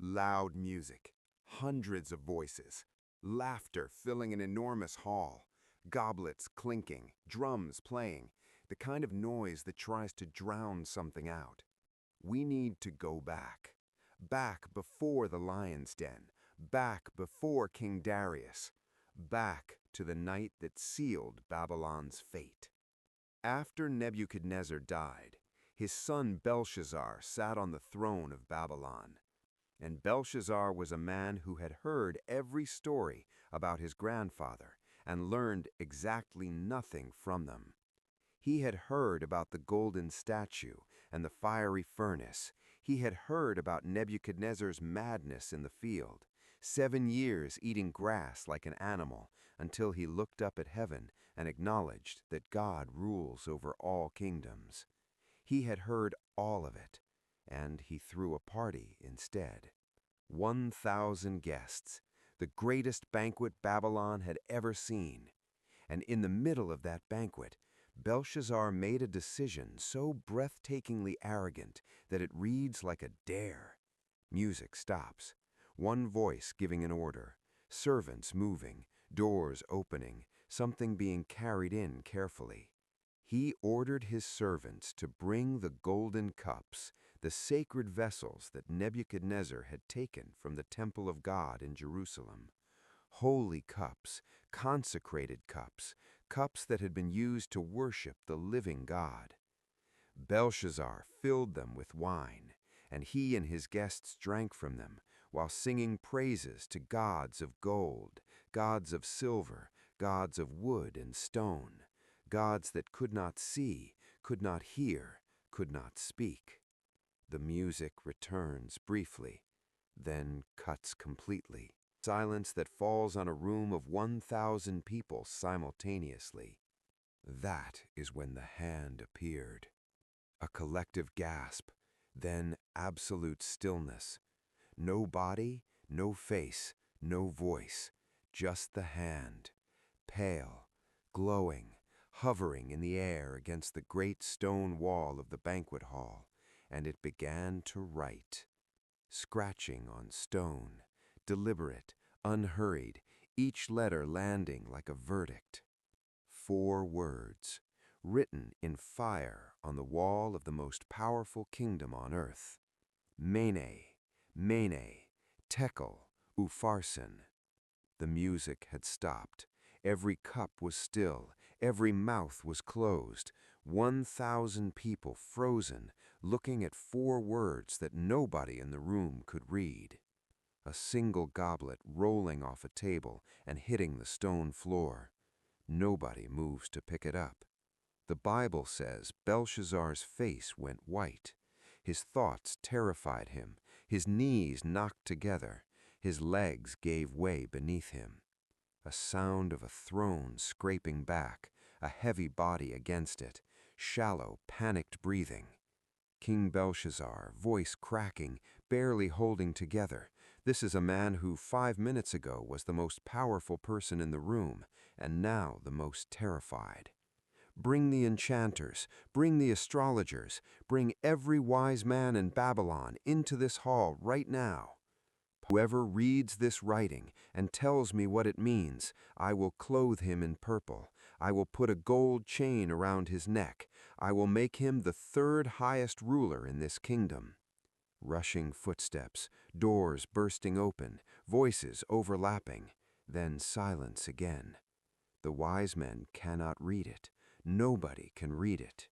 Loud music, hundreds of voices, laughter filling an enormous hall, goblets clinking, drums playing, the kind of noise that tries to drown something out. We need to go back. Back before the lion's den, back before King Darius, back to the night that sealed Babylon's fate. After Nebuchadnezzar died, his son Belshazzar sat on the throne of Babylon. And Belshazzar was a man who had heard every story about his grandfather and learned exactly nothing from them. He had heard about the golden statue and the fiery furnace. He had heard about Nebuchadnezzar's madness in the field, 7 years eating grass like an animal until he looked up at heaven and acknowledged that God rules over all kingdoms. He had heard all of it, and he threw a party instead. 1,000 guests, the greatest banquet Babylon had ever seen. And in the middle of that banquet, Belshazzar made a decision so breathtakingly arrogant that it reads like a dare. Music stops, one voice giving an order, servants moving, doors opening, something being carried in carefully. He ordered his servants to bring the golden cups, the sacred vessels that Nebuchadnezzar had taken from the temple of God in Jerusalem. Holy cups, consecrated cups, cups that had been used to worship the living God. Belshazzar filled them with wine, and he and his guests drank from them, while singing praises to gods of gold, gods of silver, gods of wood and stone, gods that could not see, could not hear, could not speak. The music returns briefly, then cuts completely. Silence that falls on a room of 1,000 people simultaneously. That is when the hand appeared. A collective gasp, then absolute stillness. No body, no face, no voice, just the hand, pale, glowing, hovering in the air against the great stone wall of the banquet hall, and it began to write. Scratching on stone, deliberate, unhurried, each letter landing like a verdict. 4 words, written in fire on the wall of the most powerful kingdom on earth. Mene, Mene, Tekel, Upharsin. The music had stopped. Every cup was still. Every mouth was closed. 1,000 people frozen, looking at 4 words that nobody in the room could read. A single goblet rolling off a table and hitting the stone floor. Nobody moves to pick it up. The Bible says Belshazzar's face went white. His thoughts terrified him. His knees knocked together. His legs gave way beneath him. A sound of a throne scraping back, a heavy body against it, shallow, panicked breathing. King Belshazzar, voice cracking, barely holding together. This is a man who 5 minutes ago was the most powerful person in the room, and now the most terrified. Bring the enchanters, bring the astrologers, bring every wise man in Babylon into this hall right now. Whoever reads this writing and tells me what it means, I will clothe him in purple. I will put a gold chain around his neck. I will make him the 3rd highest ruler in this kingdom. Rushing footsteps, doors bursting open, voices overlapping, then silence again. The wise men cannot read it. Nobody can read it.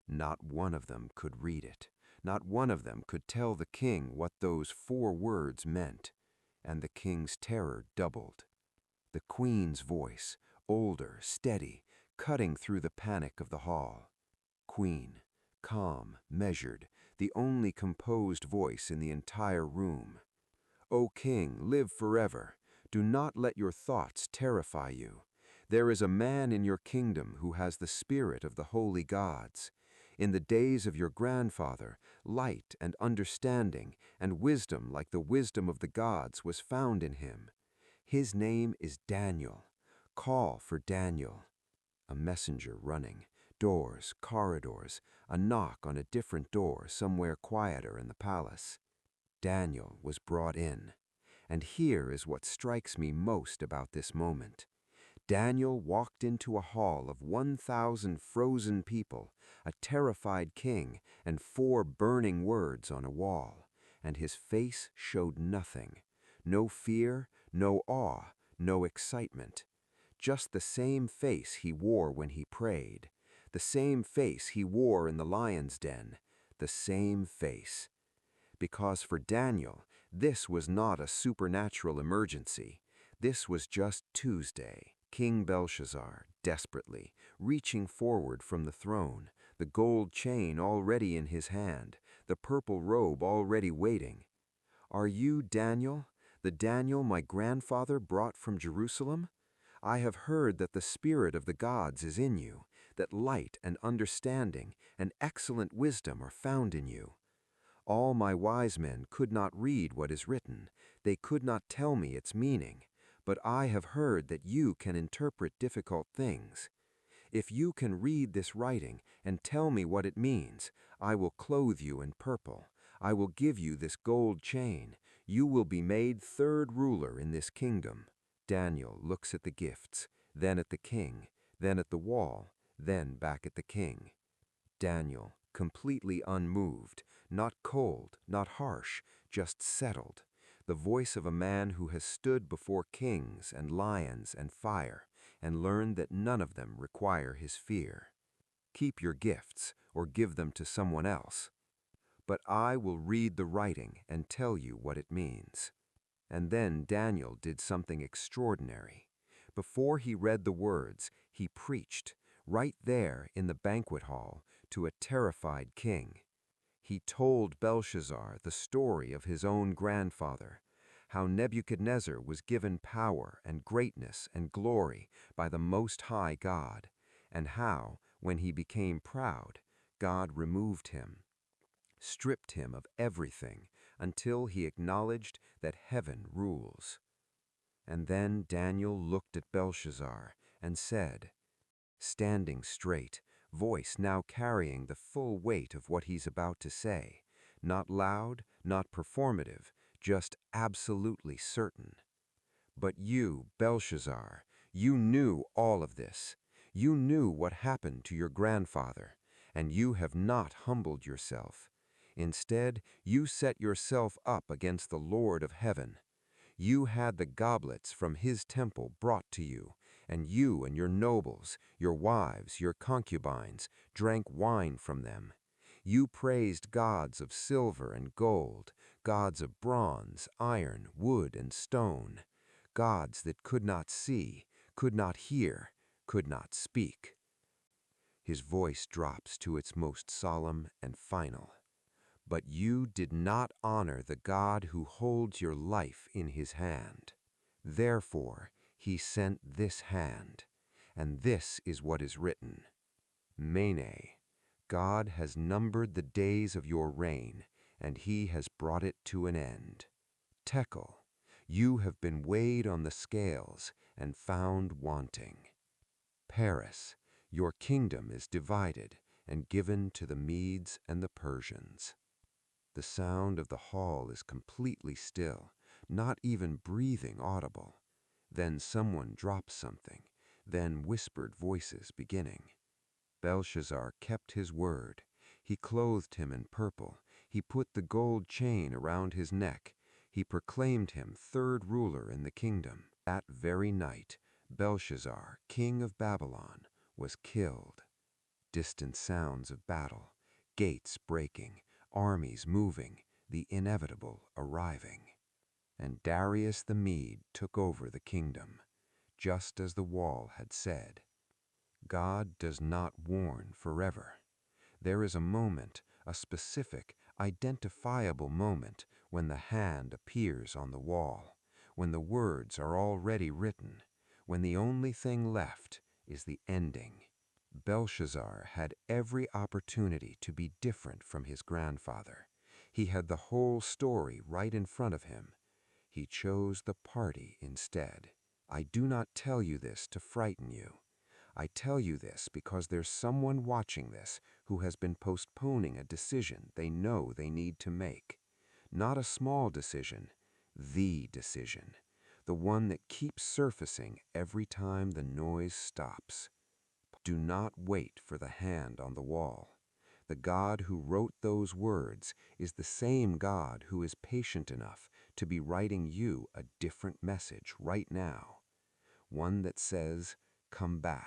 Not one of them could read it. Not one of them could tell the king what those 4 words meant, and the king's terror doubled. The queen's voice, older, steady, cutting through the panic of the hall. Queen, calm, measured, the only composed voice in the entire room. O king, live forever. Do not let your thoughts terrify you. There is a man in your kingdom who has the spirit of the holy gods. In the days of your grandfather, light and understanding and wisdom like the wisdom of the gods was found in him. His name is Daniel. Call for Daniel. A messenger running, doors, corridors, a knock on a different door somewhere quieter in the palace. Daniel was brought in. And here is what strikes me most about this moment. Daniel walked into a hall of 1,000 frozen people, a terrified king, and 4 burning words on a wall, and his face showed nothing. No fear, no awe, no excitement. Just the same face he wore when he prayed, the same face he wore in the lion's den, the same face. Because for Daniel, this was not a supernatural emergency. This was just Tuesday. King Belshazzar, desperately, reaching forward from the throne, the gold chain already in his hand, the purple robe already waiting. Are you Daniel, the Daniel my grandfather brought from Jerusalem? I have heard that the spirit of the gods is in you, that light and understanding and excellent wisdom are found in you. All my wise men could not read what is written, they could not tell me its meaning, but I have heard that you can interpret difficult things. If you can read this writing and tell me what it means, I will clothe you in purple. I will give you this gold chain. You will be made third ruler in this kingdom. Daniel looks at the gifts, then at the king, then at the wall, then back at the king. Daniel, completely unmoved, not cold, not harsh, just settled. The voice of a man who has stood before kings and lions and fire, and learned that none of them require his fear. Keep your gifts, or give them to someone else. But I will read the writing and tell you what it means. And then Daniel did something extraordinary. Before he read the words, he preached, right there in the banquet hall, to a terrified king. He told Belshazzar the story of his own grandfather, how Nebuchadnezzar was given power and greatness and glory by the Most High God, and how, when he became proud, God removed him, stripped him of everything until he acknowledged that heaven rules. And then Daniel looked at Belshazzar and said, standing straight, voice now carrying the full weight of what he's about to say, not loud, not performative, just absolutely certain. But you, Belshazzar, you knew all of this. You knew what happened to your grandfather, and you have not humbled yourself. Instead, you set yourself up against the Lord of heaven. You had the goblets from his temple brought to you, and you and your nobles, your wives, your concubines, drank wine from them. You praised gods of silver and gold, gods of bronze, iron, wood, and stone, gods that could not see, could not hear, could not speak. His voice drops to its most solemn and final. But you did not honor the God who holds your life in his hand. Therefore, he sent this hand, and this is what is written. Mene, God has numbered the days of your reign, and he has brought it to an end. Tekel, you have been weighed on the scales and found wanting. Paris, your kingdom is divided and given to the Medes and the Persians. The sound of the hall is completely still, not even breathing audible. Then someone drops something, then whispered voices beginning. Belshazzar kept his word. He clothed him in purple. He put the gold chain around his neck. He proclaimed him third ruler in the kingdom. That very night, Belshazzar, king of Babylon, was killed. Distant sounds of battle, gates breaking, armies moving, the inevitable arriving. And Darius the Mede took over the kingdom, just as the wall had said. God does not warn forever. There is a moment, a specific, identifiable moment, when the hand appears on the wall, when the words are already written, when the only thing left is the ending. Belshazzar had every opportunity to be different from his grandfather. He had the whole story right in front of him. He chose the party instead. I do not tell you this to frighten you. I tell you this because there's someone watching this who has been postponing a decision they know they need to make. Not a small decision, the decision. The one that keeps surfacing every time the noise stops. Do not wait for the hand on the wall. The God who wrote those words is the same God who is patient enough to be writing you a different message right now. One that says, come back.